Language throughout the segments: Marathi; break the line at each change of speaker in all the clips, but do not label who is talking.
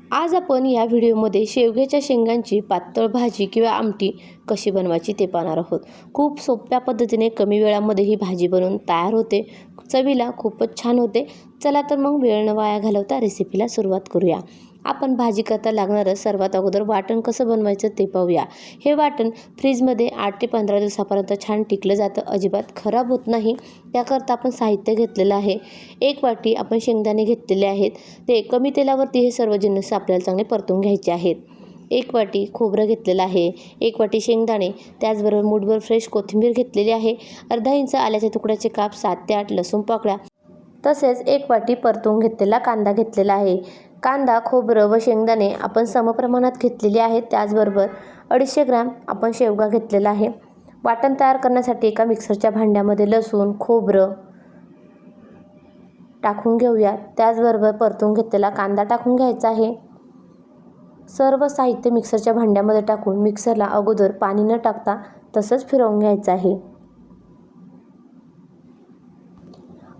आज आपण या व्हिडिओमध्ये शेवग्याच्या शेंगांची पातळ भाजी किंवा आमटी कशी बनवायची ते पाहणार आहोत। खूप सोप्या पद्धतीने कमी वेळामध्ये ही भाजी बनवून तयार होते, चवीला खूपच छान होते। चला तर मग वेळ न वाया घालवता रेसिपीला सुरुवात करूया। आपण भाजी करता लागणारं सर्वात अगोदर वाटण कसं बनवायचं ते पाहूया। हे वाटण फ्रीजमध्ये 8 ते 15 दिवसापर्यंत छान टिकलं जातं, अजिबात खराब होत नाही। त्याकरता आपण साहित्य घेतलेलं आहे। 1 वाटी आपण शेंगदाणे घेतलेले आहेत, ते कमी तेलावरती हे सर्व जिन्नस आपल्याला चांगले परतून घ्यायचे आहेत। 1 वाटी खोबरं घेतलेलं आहे, 1 वाटी शेंगदाणे, त्याचबरोबर मूठभर फ्रेश कोथिंबीर घेतलेली आहे, अर्धा इंच आल्याच्या तुकड्याचे काप, 7 ते 8 लसूण पाकळ्या, तसेच 1 वाटी परतून घेतलेला कांदा घेतलेला आहे। कांदा, खोबरं व शेंगदाणे आपण समप्रमाणात घेतलेले आहेत। त्याचबरोबर 250 ग्रॅम आपण शेवगा घेतलेला आहे। वाटण तयार करण्यासाठी एका मिक्सरच्या भांड्यामध्ये लसूण, खोबरं टाकून घेऊया। त्याचबरोबर परतून घेतलेला कांदा टाकून घ्यायचा आहे। सर्व साहित्य मिक्सरच्या भांड्यामध्ये टाकून मिक्सरला अगोदर पाणी न टाकता तसंच फिरवून घ्यायचं आहे।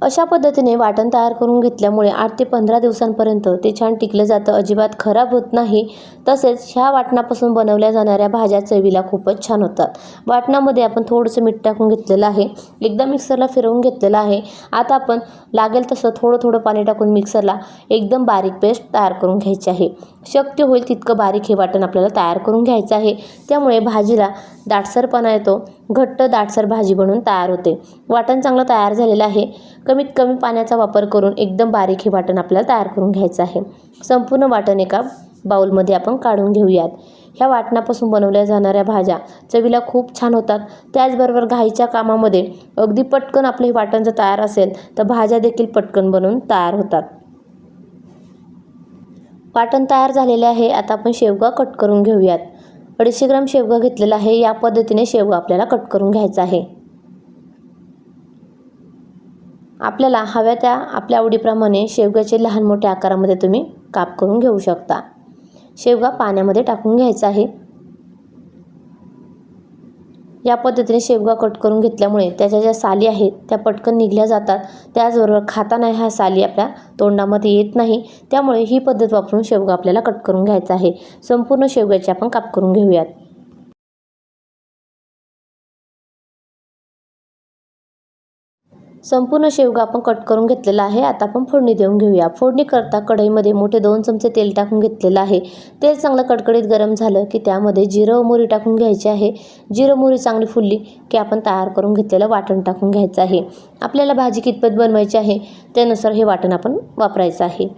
अशा पद्धतीने वाटण तयार करून घेतल्यामुळे 8 ते 15 दिवसांपर्यंत ते छान टिकलं जातं, अजिबात खराब होत नाही। तसेच ह्या वाटणापासून बनवल्या जाणाऱ्या भाज्या चवीला खूपच छान होतात। वाटणामध्ये आपण थोडंसं मीठ टाकून घेतलेलं आहे, एकदा मिक्सरला फिरवून घेतलेलं आहे। आता आपण लागेल तसं थोडं थोडं पाणी टाकून मिक्सरला एकदम बारीक पेस्ट तयार करून घ्यायची आहे। शक्य होईल तितकं बारीक हे वाटण आपल्याला तयार करून घ्यायचं आहे, त्यामुळे भाजीला दाटसरपणा येतो, घट्ट दाटसर भाजी बनून तयार होते। वाटण चांगलं तयार झालेलं आहे। कमीत कमी पाण्याचा वापर करून एकदम बारीक हे वाटण आपल्याला तयार करून घ्यायचं आहे। संपूर्ण वाटण एका बाउलमध्ये आपण काढून घेऊयात। ह्या वाटणापासून बनवल्या जाणाऱ्या भाज्या चवीला खूप छान होतात। त्याचबरोबर घाईच्या कामामध्ये अगदी पटकन आपलं हे वाटण जर तयार असेल तर भाज्या देखील पटकन बनवून तयार होतात। वाटण तयार झालेले आहे। आता आपण शेवगा कट करून घेऊयात। 250 ग्रॅम शेवगा घेतलेला आहे। या पद्धतीने शेवगा आपल्याला कट करून घ्यायचा आहे। आपल्याला हव्या त्या आपल्या आवडीप्रमाणे शेवग्याचे लहान मोठ्या आकारामध्ये तुम्ही काप करून घेऊ शकता। शेवगा पाण्यामध्ये टाकून घ्यायचा आहे। या पद्धतीने शेवगा कट करून घेतल्यामुळे त्याच्या ज्या साली आहेत त्या पटकन निघल्या जातात। त्याचबरोबर खाताना ह्या साली आपल्या तोंडामध्ये येत नाही, त्यामुळे ही पद्धत वापरून शेवगा आपल्याला कट करून घ्यायचा आहे। संपूर्ण शेवग्याचे आपण काप करून घेऊयात। संपूर्ण शेवगा आपण कट करून घेतलेला आहे। आता आपण फोडणी देऊन घेऊया। फोडणी करता कढईमध्ये मोठे 2 चमचे तेल टाकून घेतलेलं आहे। तेल चांगलं कडकडीत गरम झालं की त्यामध्ये जिरं व मोहरी टाकून घ्यायची आहे। जिरं मोहरी चांगली फुलली की आपण तयार करून घेतलेलं वाटण टाकून घ्यायचं आहे। आपल्याला भाजी कितपत बनवायची आहे त्यानुसार हे वाटण आपण वापरायचं आहे।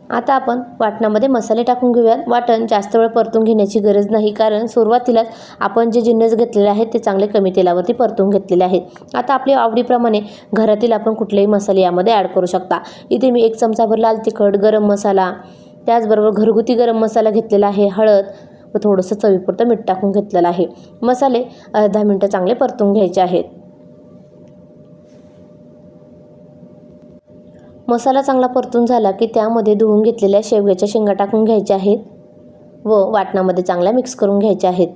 आता आपण वाटणामध्ये मसाले टाकून घेऊयात। वाटण जास्त वेळ परतून घेण्याची गरज नाही, कारण सुरुवातीलाच आपण जे जिन्नस घेतलेले आहेत ते चांगले कमी तेलावरती परतून घेतलेले आहेत। आता आपल्या आवडीप्रमाणे घरातील आपण कुठलेही मसाले यामध्ये ॲड करू शकता। इथे मी 1 चमचाभर लाल तिखट, गरम मसाला, त्याचबरोबर घरगुती गरम मसाला घेतलेला आहे, हळद व थोडंसं चवीपुरतं मीठ टाकून घेतलेलं आहे। मसाले अर्धा मिनिट चांगले परतून घ्यायचे आहेत। मसाला चांगला परतून झाला की त्यामध्ये धुवून घेतलेल्या शेवग्याच्या शेंगा टाकून घ्यायच्या आहेत व वाटणामध्ये चांगल्या मिक्स करून घ्यायच्या आहेत।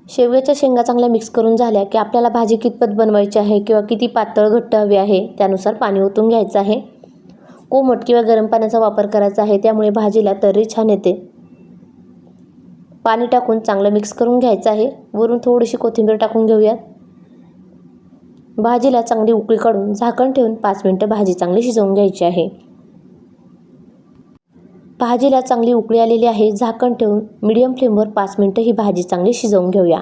शेवग्याच्या शेंगा चांगल्या मिक्स करून झाल्या की आपल्याला भाजी कितपत बनवायची आहे किंवा किती पातळ घट्ट हवी आहे त्यानुसार पाणी ओतून घ्यायचं आहे। कोमट किंवा गरम पाण्याचा वापर करायचा आहे, त्यामुळे भाजीला तर्री छान येते। पाणी टाकून चांगलं मिक्स करून घ्यायचं आहे। वरून थोडीशी कोथिंबीर टाकून घेऊयात। भाजीला चांगली उकळी काढून झाकण ठेवून 5 मिनिटं भाजी चांगली शिजवून घ्यायची आहे। भाजीला चांगली उकळी आलेली आहे। झाकण ठेवून मीडियम फ्लेमवर 5 मिनिटं ही भाजी चांगली शिजवून घेऊया।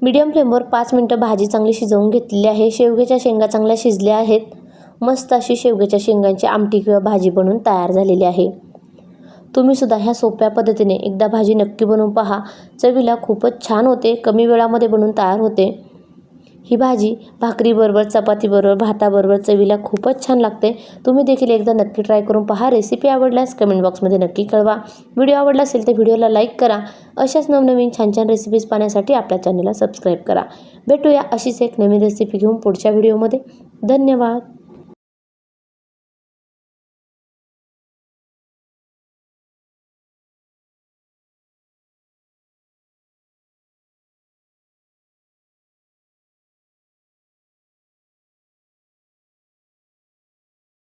मीडियम फ्लेमवर 5 मिनिटं भाजी चांगली शिजवून घेतलेली आहे। शेवग्याच्या शेंगा चांगल्या शिजल्या आहेत। मस्त अशी शेवग्याच्या शेंगांची आमटी किंवा भाजी बनवून तयार झालेली आहे। तुम्ही सुद्धा ह्या सोप्या पद्धतीने एकदा भाजी नक्की बनवून पहा, चवीला खूपच छान होते, कमी वेळामध्ये बनवून तयार होते। ही भाजी भाकरीबरोबर, चपातीबरोबर, भाताबरोबर चवीला खूपच छान लागते। तुम्ही देखील एकदा नक्की ट्राय करून पहा। रेसिपी आवडल्यास कमेंट बॉक्समध्ये नक्की कळवा। व्हिडिओ आवडला असेल तर व्हिडिओला लाईक करा। अशाच नवनवीन छान छान रेसिपीज पाहण्यासाठी आपल्या चॅनलला सबस्क्राईब करा। भेटूया अशीच एक नवीन रेसिपी घेऊन पुढच्या व्हिडिओमध्ये। धन्यवाद।